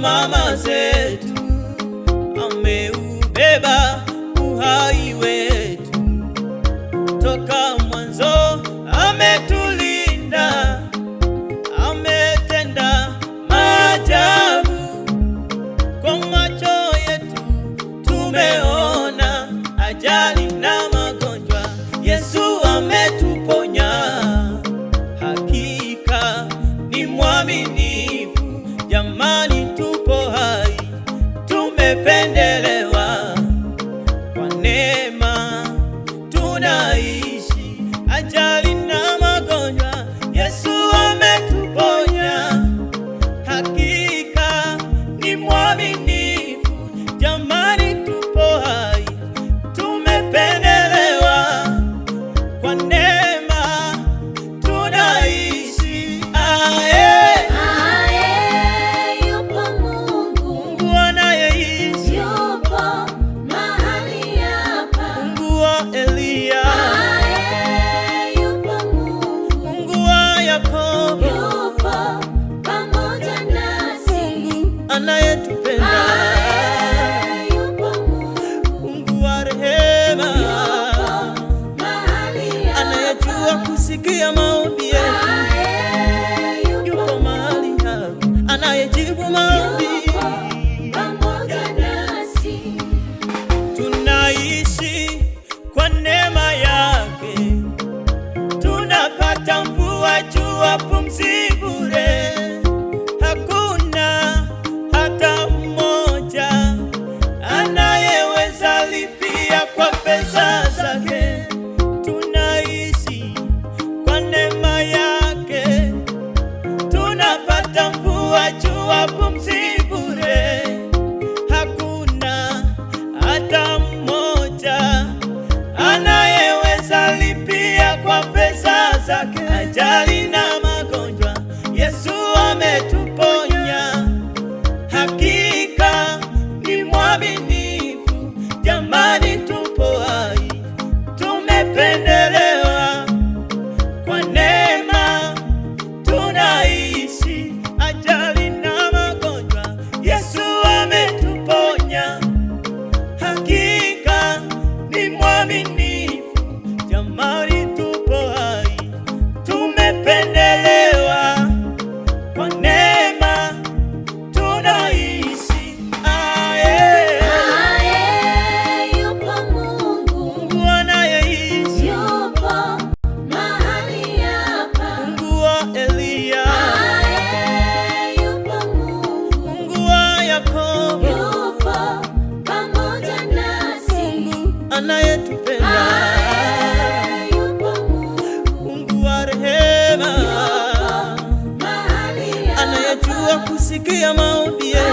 Mama zetu, ameubeba uhai wetu toka mwanzo, ametulinda, ametenda maajabu. Kwa macho yetu tumeona ajali na magonjwa, Yesu ametuponya. Hakika ni mwaminifu, jamani, tupo hai, tumependelewa, kwa neema tunaishi. Ajali na magonjwa, Yesu ametuponya. Hakika ni mwaminifu, jamani, tupo hai, tumependelewa, kwa neema tunaishi. Anayetupenda, Mungu wa rehema, anayejua kusikia maombi yetu, yupo mahali hapa, anayejibu maombi. Tunaishi kwa neema yake, tunapata mvua, jua, pumzi bure. Hakuna hata mmoja anayeweza lipia kwa pesa zake. Tunaishi kwa neema yake, tunapata mvua, jua, pumzi bure. Hakuna hata mmoja anayeweza lipia kwa pesa zake. Ajali na magonjwa, Yesu ametuponya. Hakika ni mwaminifu, jamani, tupo hai, tumependelewa, kwa neema tunaishi. Ajali na magonjwa, Yesu ametuponya. Hakika ni mwaminifu, jamani, tupo hai, tumependelewa, kwa neema tunaishi. Yupo Mungu Anayeishi, yupo mahali hapa. Mungu wa Eliya, Yupo Mungu wa Yakobo, yupo pamoja nasi. anayetupenda, Yupo Mungu wa rehema, mahali hapa, anayejua kusikia maombi yetu,